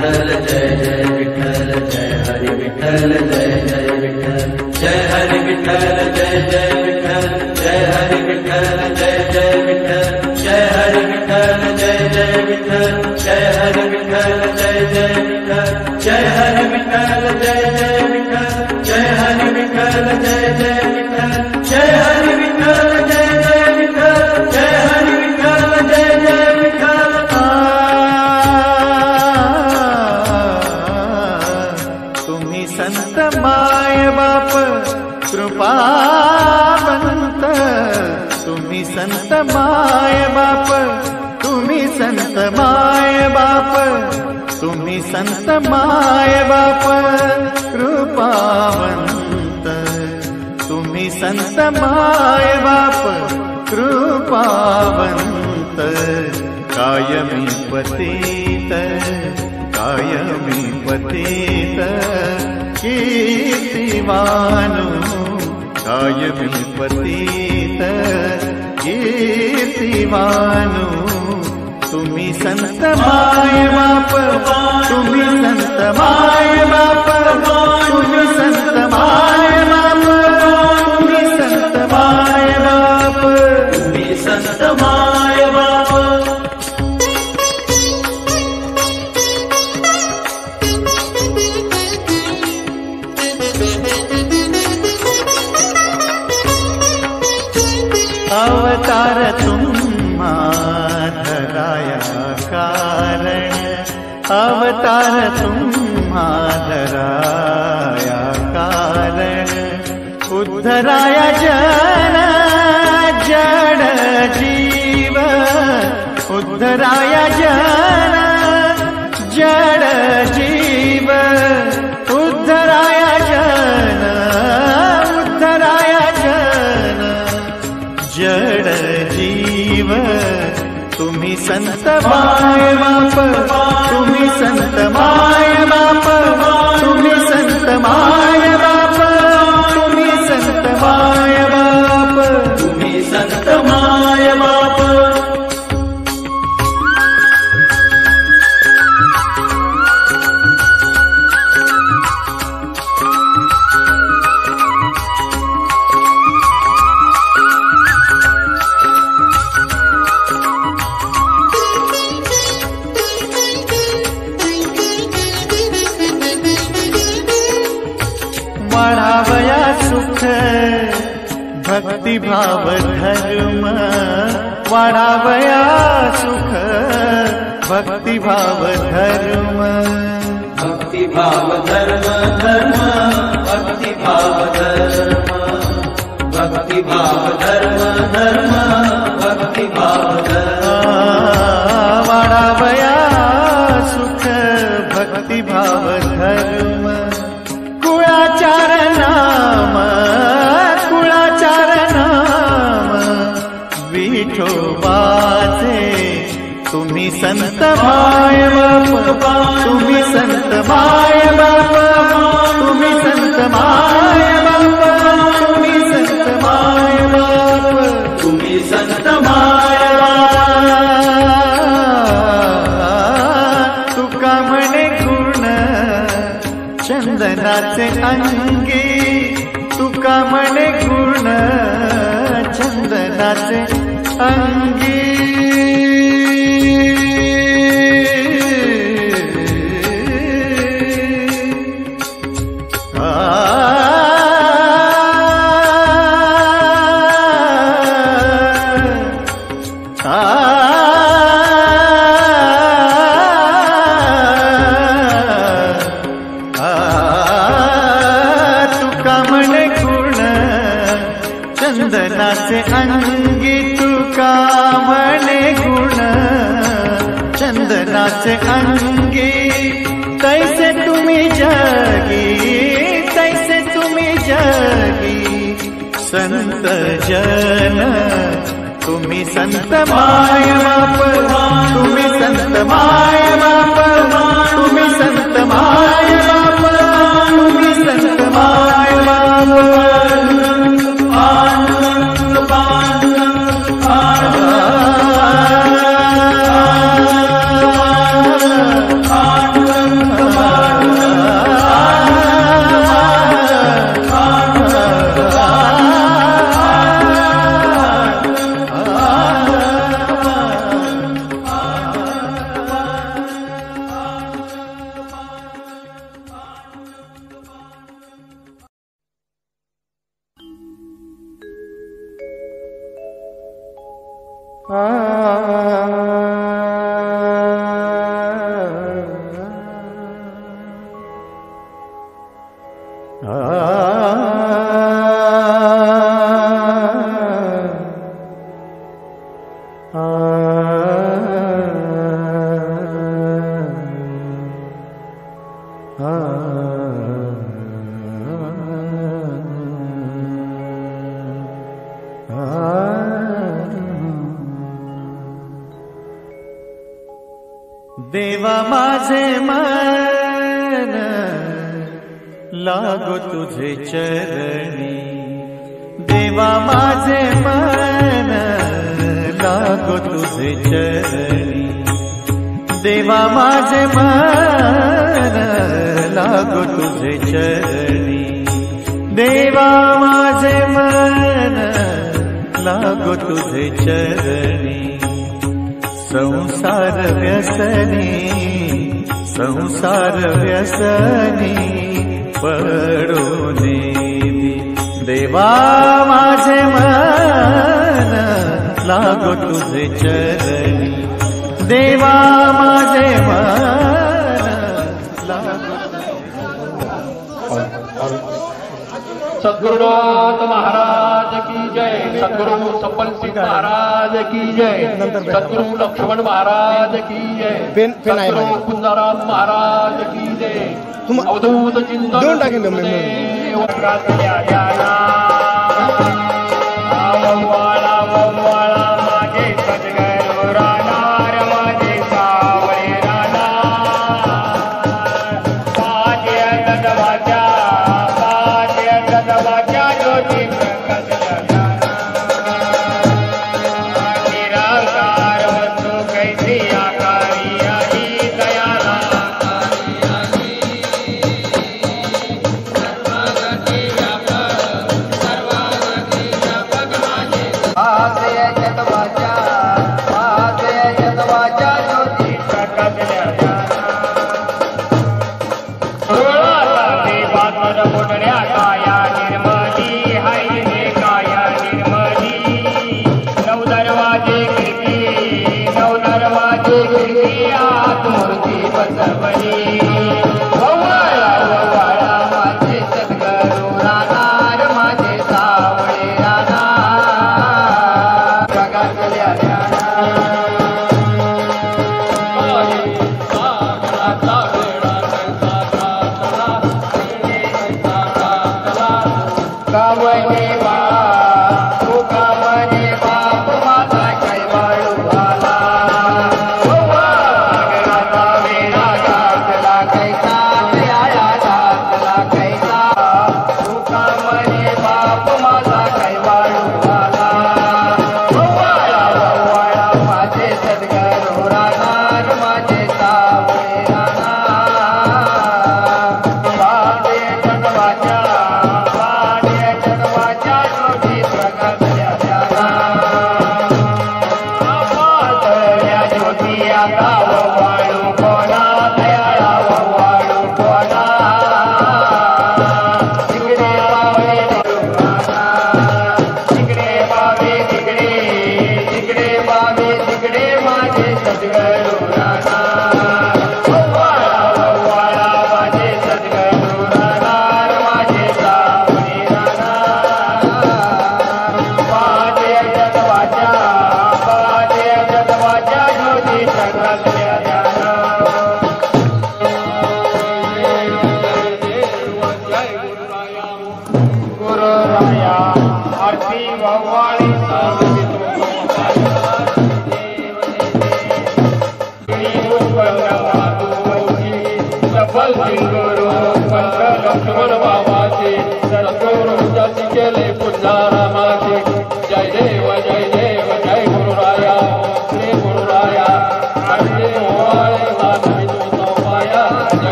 विठ्ठल जय जय विठ्ठल जय हरि विठ्ठल जय जय विठ्ठल जय हरि विठ्ठल जय जय विठ्ठल जय हरि विठ्ठल जय जय विठ्ठल जय हरि विठ्ठल जय जय विठ्ठल जय हरि विठ्ठल जय जय विठ्ठल जय हरि विठ्ठल जय जय विठ्ठल जय हरि विठ्ठल जय जय विठ्ठल जय हरि विठ्ठल जय जय विठ्ठल जय हरि विठ्ठल जय जय विठ्ठल। तुम्ही संत माय बाप कृपावंत, तुम्ही संत माय बाप, तुम्ही संत माय बाप, तुम्ही संत माय बाप कृपावंत, तुम्ही संत माय बाप कृपावंत, कायमी पतित कायमी पतित कीर्तिवानु, कायमी पतित कीर्तिवानु, तुम्ही संत माय बाप, तुम्ही संत माय बाप, तुम्ही संत माय बाप, तुम्ही संत माय बाप, तुम्ही संत माय बाप। अवतार तुम्हा धराया कारण, अवतार तुम्हा धराया कारण, उद्धराया जन जड जीव, उद्धराया जन जड जीव, उद्धराया जन उद्धराया जन जड जीव, तुम्ही संत माय बाप, तुम्ही संत माय बाप, तुम्ही संत माय बाप, तुम्ही संत माय बाप, तुम्ही संत माय बाप। वाढावया सुख भक्तिभाव धर्म, वाढावया सुख भक्तिभाव धर्म, भक्तिभाव धर्म धर्म भक्तिभाव धर्म, भक्तिभाव धर्म धर्म भक्तिभाव धर्म, वाढावया सुख भक्तिभाव धर्म, कुळाचार नाम, कुळाचार नाम विठोबाचे, तुम्ही संत माय बाप, तुम्ही संत माय बाप, तुम्ही संत माय बाप, तुम्ही संत माय बाप, तुम्ही संत माय बाप। तुका म्हणे गुण चंदनाचे अंगी, तुका म्हणे गुण चंदनाचे अंगी, चंदनाचे अंगी, तुका म्हणे गुण चंदनाचे अंगी, तैसे तुम्ही जगी, तैसे तुम्ही जगी संत जन, तुम्ही संत माय बाप, तुम्ही संत माय बाप, तुम्ही संत माय बाप, तुम्ही संत माय बाप, देवा माझे मन लागो तुझे चरणी, देवा माझे मन लागो तुझे चरणी, देवा माझे मन लागो तुझे चरणी, देवा माझे मन लागो तुझे चरणी। संसार व्यसनी, संसार व्यसनी पडून देवा माझे मन लागो तुझे चरणी, देवा माझे मन लागो सद्गुरुनाथ महाराज की जय, सद्गुरु सपन सिंह महाराज की जय, सद्गुरु लक्ष्मण महाराज की जय, सद्गुरु कुंदाराम महाराज की जय, अवधूत चिंतन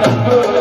Sudguru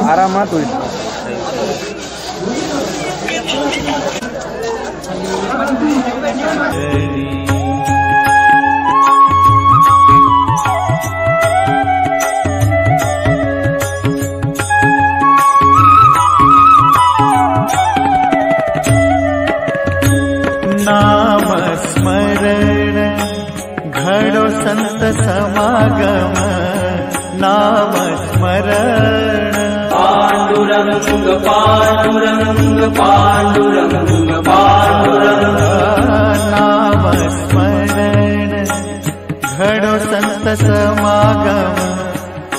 आरामात होईल. नाम स्मरण घडो संत समागम, नाम स्मरण पांडुरंग पांडुरंग पांडुरंग पांडुरंग. नाम स्मरण घडो संत समागम,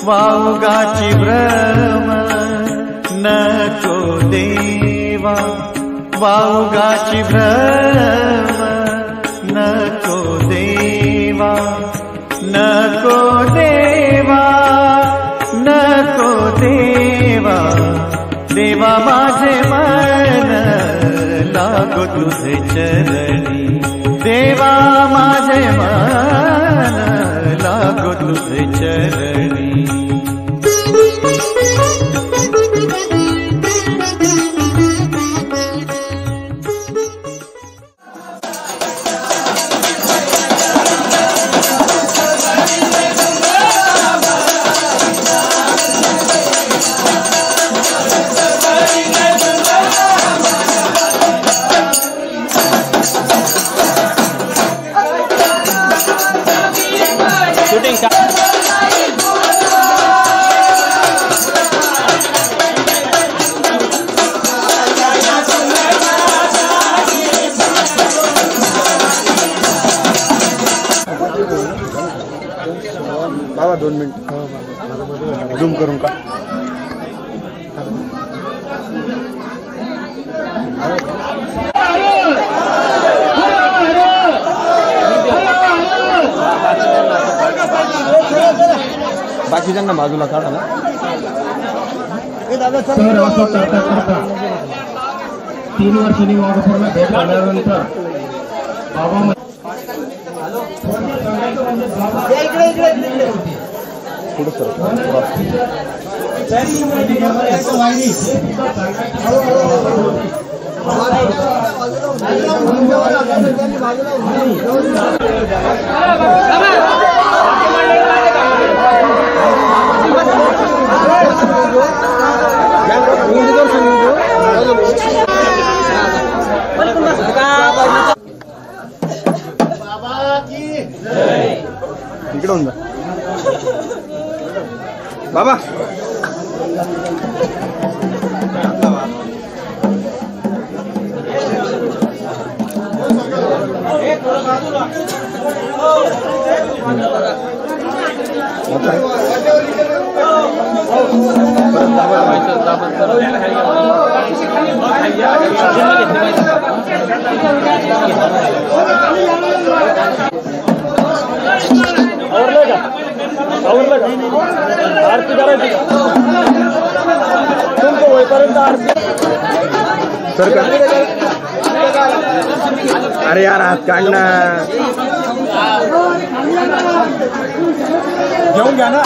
वावगाची भ्रम नको देवा, वावगाची भ्रम नको देवा, नको देवा, नको देवा. देवा माझे मन लागो तुझे चरणी, देवा माझे मन लागो तुझे चरणी. shooting झूम करून का बाकीच्यांना बाजूला काढा ना. तर असं करता करता 3 वर्षांनी वाघपूरला भेट आल्यानंतर बाबा पुढे सर इकडे होऊन जा बाबा. आरती करायची तुमचं होईपर्यंत आरती सर का. अरे यार हात काढना घेऊन घ्या ना.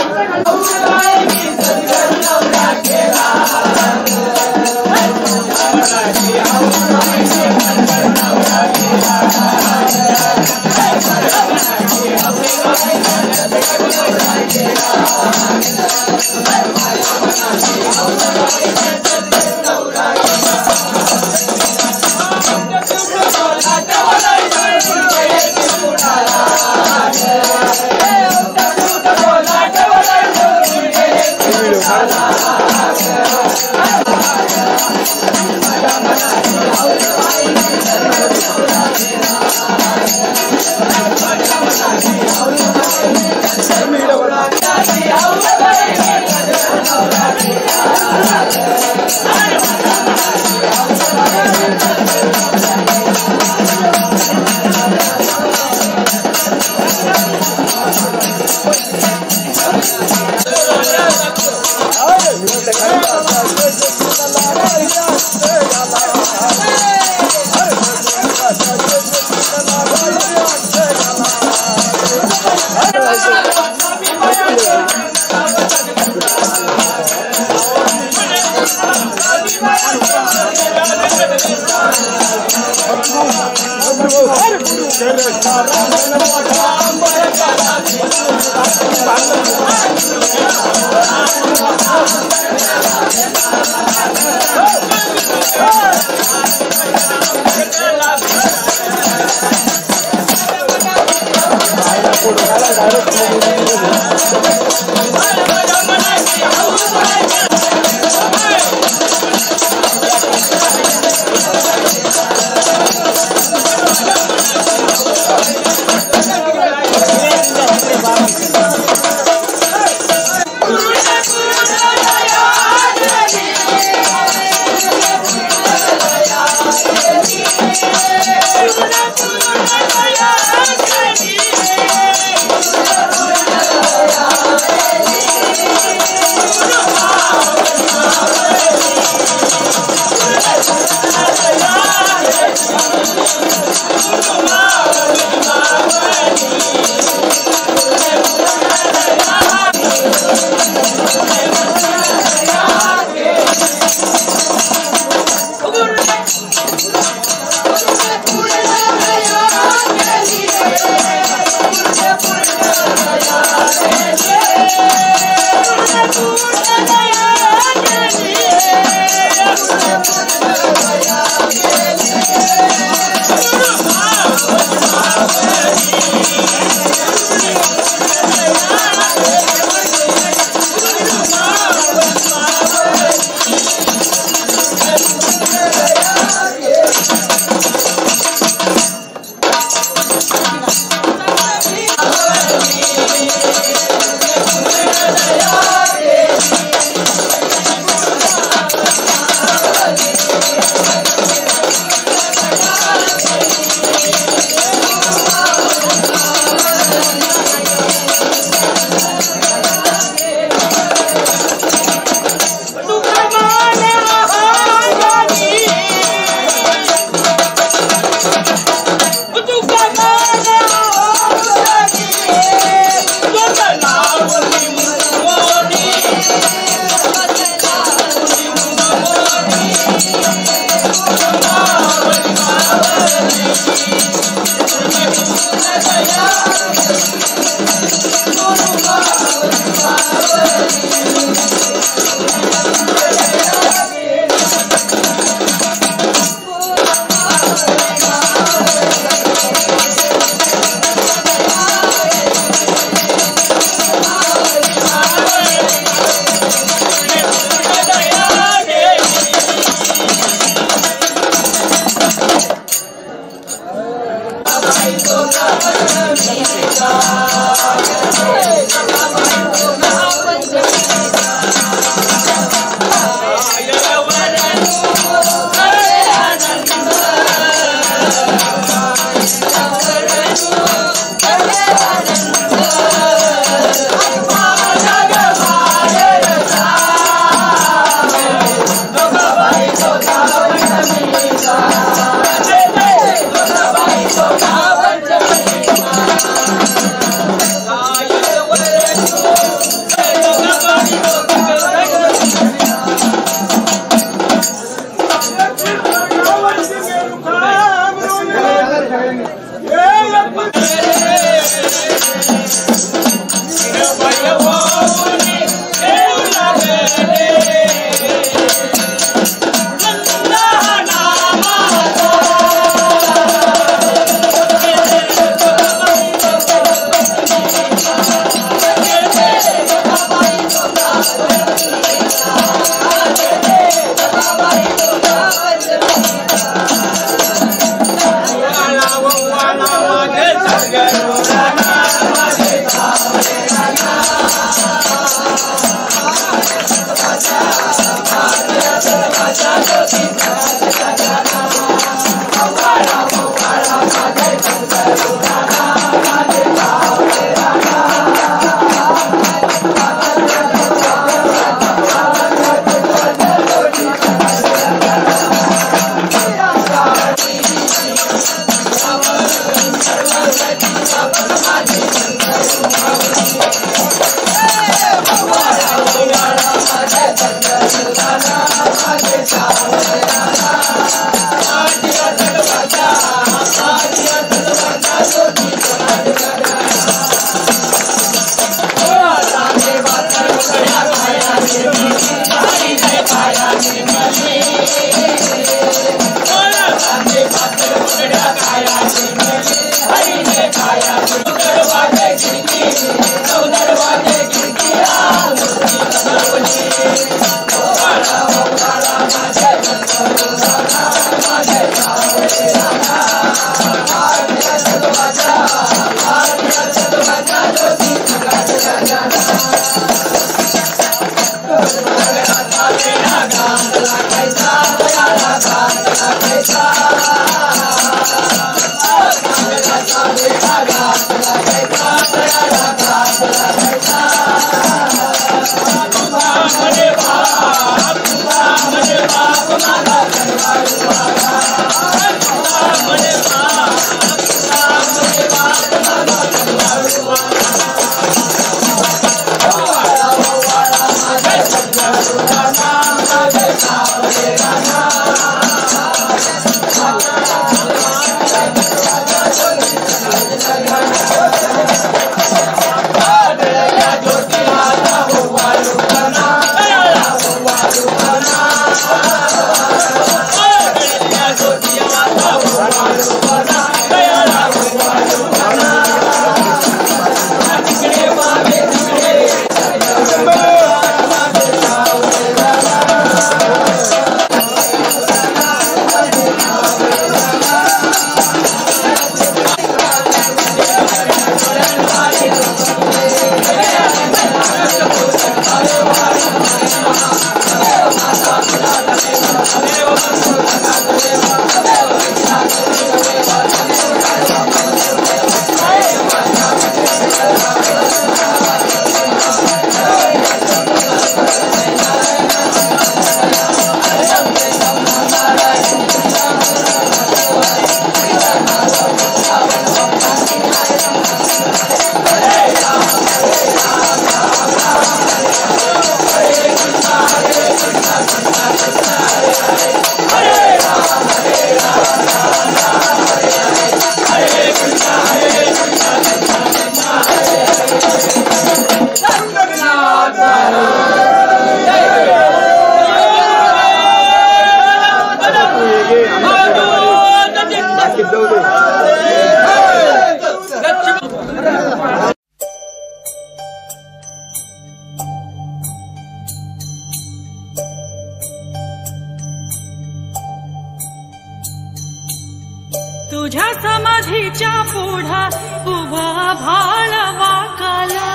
तुझ्या समाधीच्या पुढा उभा भाळवा काला,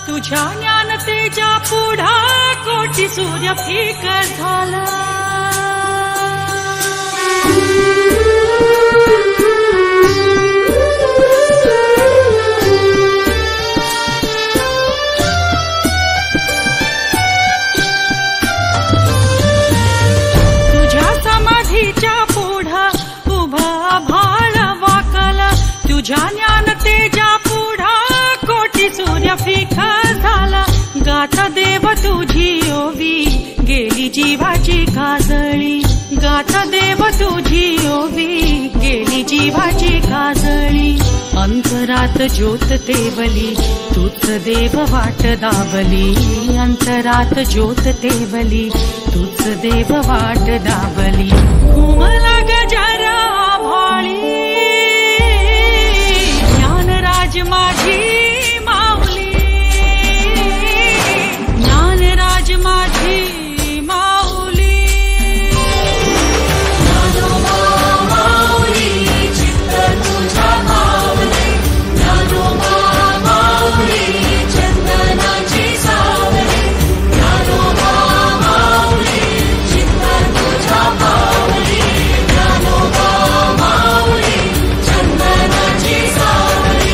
तुझ्या ज्ञानतेच्या पुढा कोटी सूर्य फिकर झाला. तुझ्या ज्ञान तेजा पुढा कोटी सूर्य फिका झाला. गाथा देव तुझी ओवी गेली जीवाची काजळी, गाथा देव तुझी ओवी गेली जीवाची काजळी. अंतरात ज्योत तेवली तूच देव वाट दावली, अंतरात ज्योत तेवली तूच देव वाट दावली. घुमला गजरा भाळी माझी माऊली, ज्ञानराज माझी माऊली. ज्ञानोबा माऊली चित्त तुझ्या माऊली, ज्ञानोबा माऊली चंदनाची सावली, ज्ञानोबा माऊली चित्त तुझ्या माऊली, ज्ञानोबा माऊली चंदनाची सावली.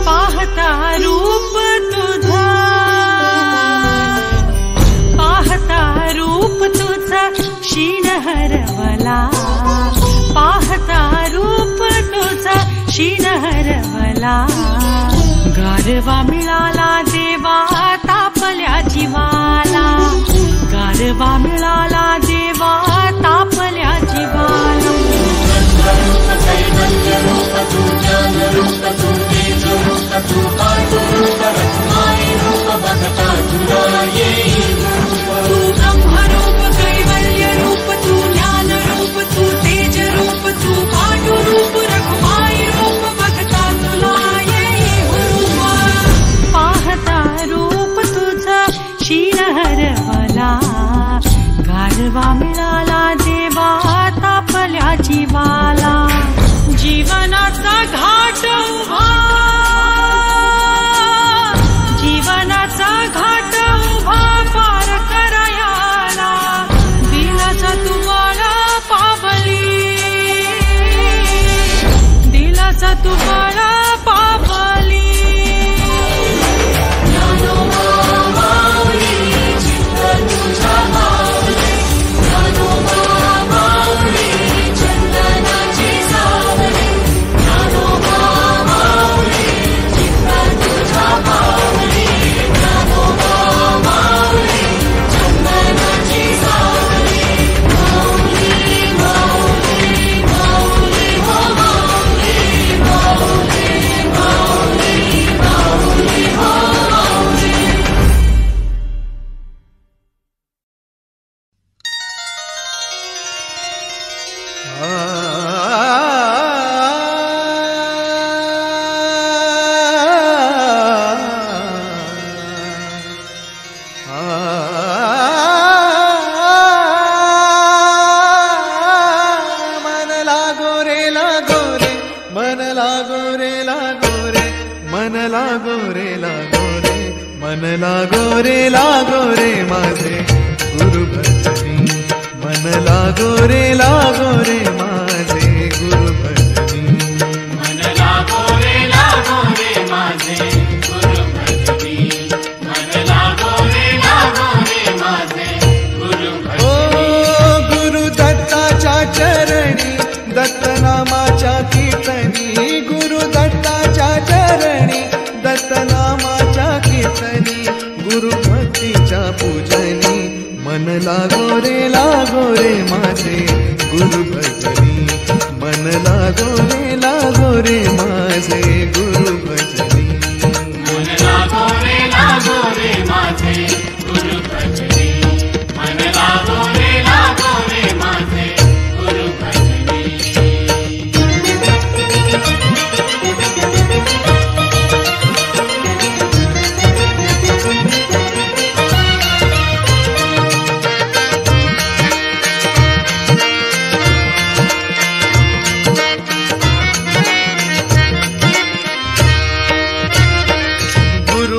पाहता रूप तुझा, पाहता रूप तुझा शीन हरवला, पाहता रूप तुझा शीन हरवला. गारवा मिळाला देवा तापल्या जीवाला, गारवा मिळाला देवा तापल्या जीवाला. तू ब्रह्मरूप कैवल्य रूप, तू ज्ञान रूप, तू बाळा पावली मन लागो रे मन लागो रे माझे गुरु भजनी मन लागो रे माझे गुरु भजनी मन लागो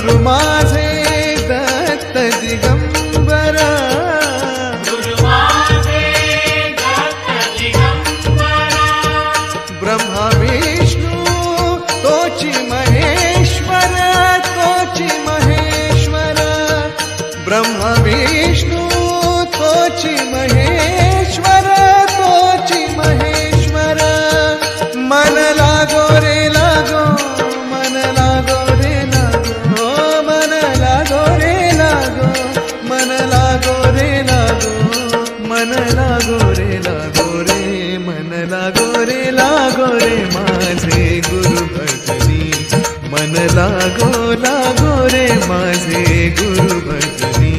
रे माझे गुरु भजनी मन लागो रे माझे गुरु भजनी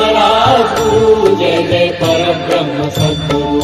महाराज गुरु जय जय परब्रह्म सद्गुरु।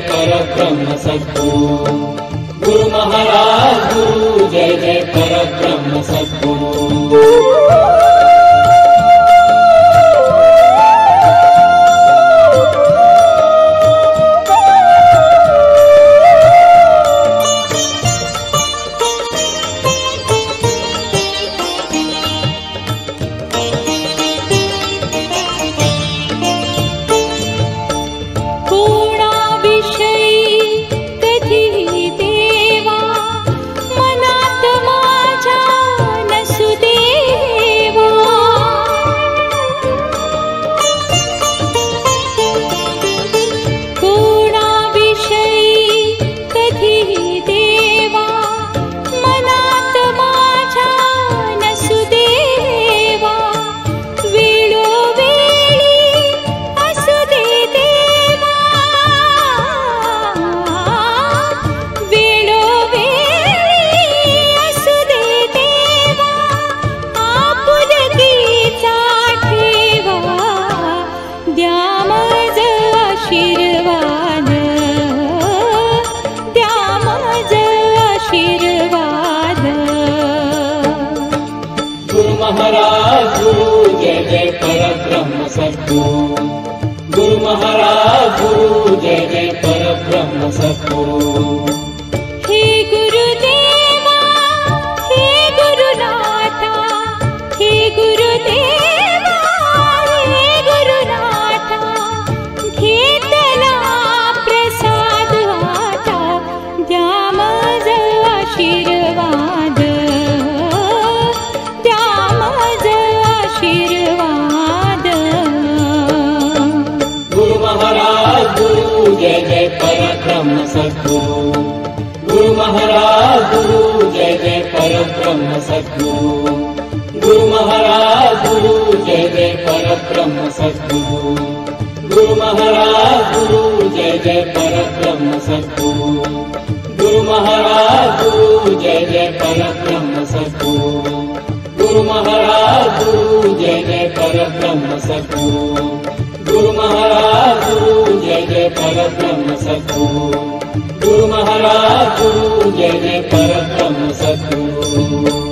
परब्रह्म सद्गुरु गुरु महाराज गुरु जय जय परब्रह्म सद्गुरु। गुरु महाराज गुरु जय जय परब्रह्म सद्गुरु। हे गुरुदेवा हे गुरुनाथा हे गुरुदेवा हे गुरुनाथा घेतला प्रसाद आता द्या माझ आशीर्वाद द्या माझ आशीर्वाद। गुरु महाराज गुरु जय जय परब्रह्म सद्गुरु गुरु महाराज गुरु जय जय परब्रह्म सद्गुरु। गुरु महाराज गुरु जय जय परब्रह्म सद्गुरु गुरु महाराज गुरु जय जय परब्रह्म सद्गुरु। गुरु महाराज गुरु जय जय परब्रह्म सद्गुरु गुरु महाराज गुरु जय जय परब्रह्म सद्गुरु। गुरु महाराज गुरु जय जय परब्रह्म सद्गुरु गुरु महाराज गुरु जय जय परब्रह्म सद्गुरु।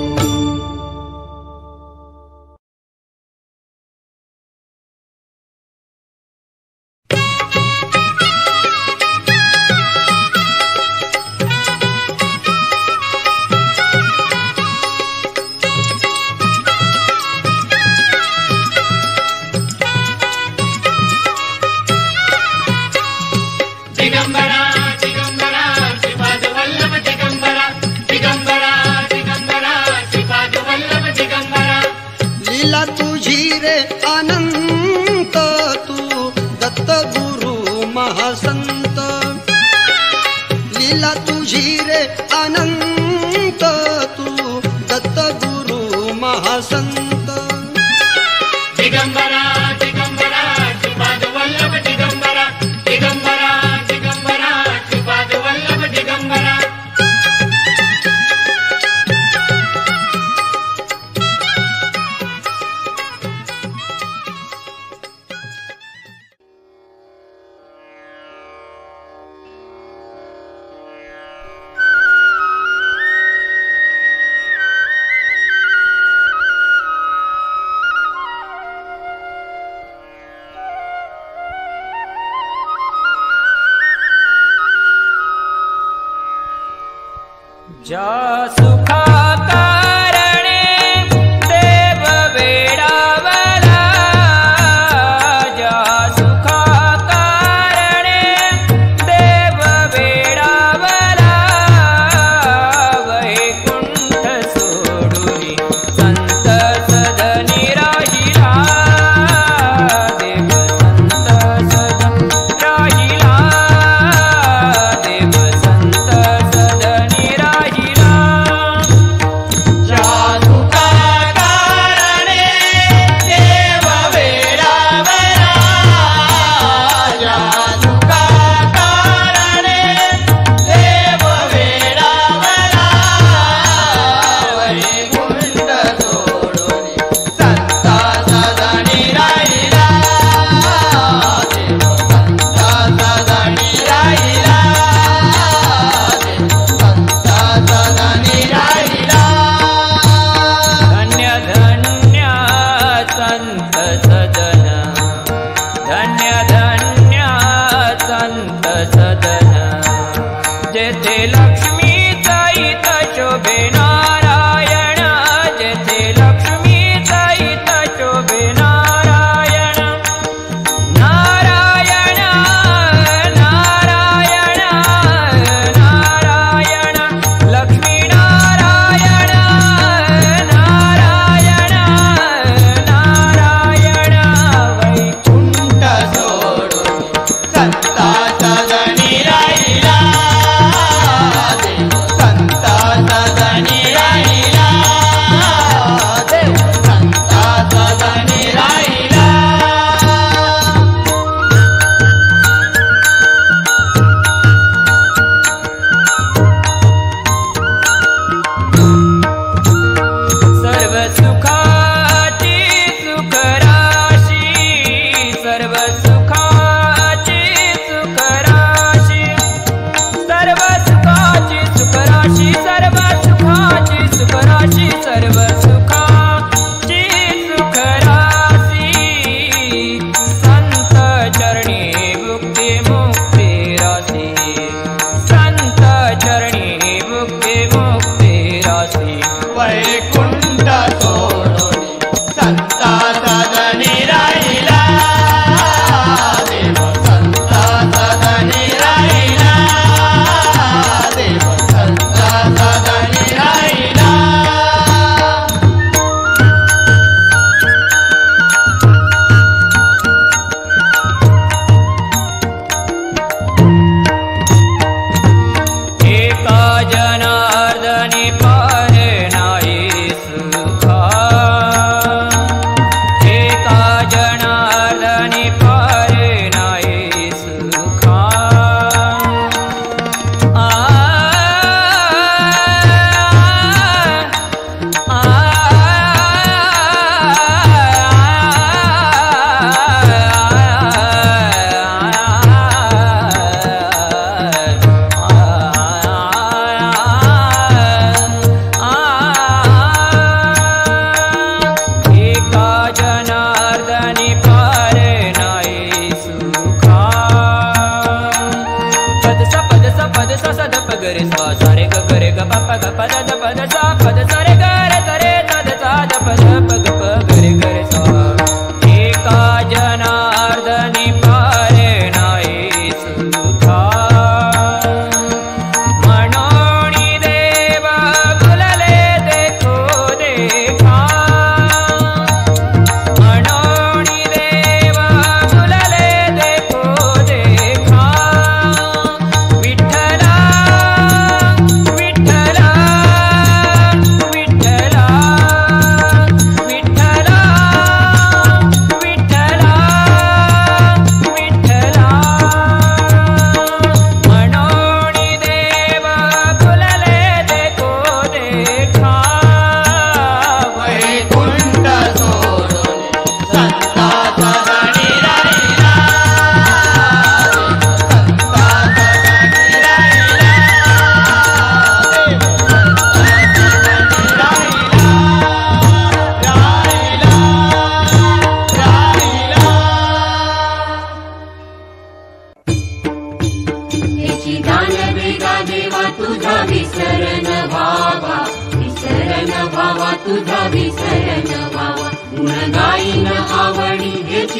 ज्या सुखा कारणे देव वेडावला, ज्या सुखा कारणे देव वेडावला, वैकुंठ सोडून संत सदनी राहिला, देव संत सदन राहिला, देव संत सदनी राहिला.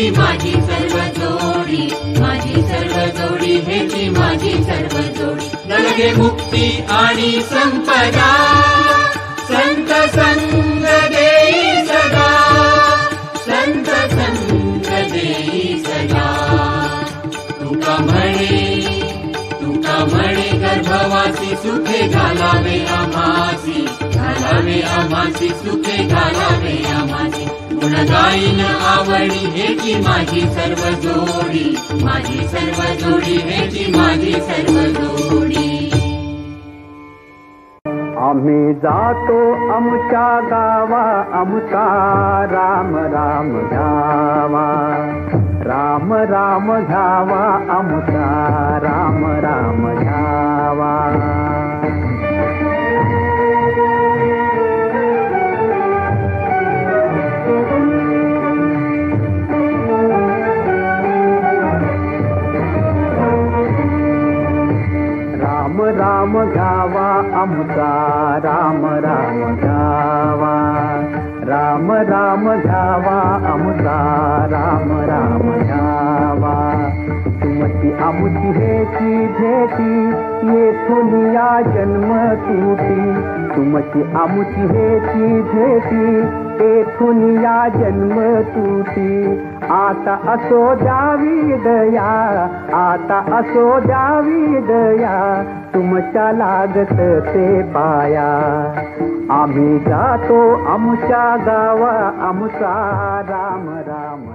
हेची माझी सर्व जोडी, माझी सर्व जोडी हेची माझी सर्व जोडी. नलगे मुक्ती आणि संपदा, संत संग देई सदा, संत संग देई सदा. तुका म्हणे गर्भवासी सुखे घालावे आम्हासी, घालावे आम्हासी सुखे घालावे आम्हासी. गुण गाईन आवडी हेची माझी सर्व जोडी, माझी सर्व जोडी हेची माझी सर्व जोडी. आम्ही जातो आमच्या गावा, आमचा राम राम घ्यावा, राम राम घ्यावा, आमचा राम राम घ्यावा. राम राम घ्यावा, आमचा राम राम घ्यावा, राम राम घ्यावा, आमचा राम राम घ्यावा. तुमची आमची हेची भेटी, येथून या जन्म तुटी. तुमची आमची हेची भेटी, येथून या जन्म तुटी. आता असो द्यावी दया, आता असो द्यावी दया, तुमच्या लागत ते पाया. आम्ही जातो आमच्या गावा, आमचा राम राम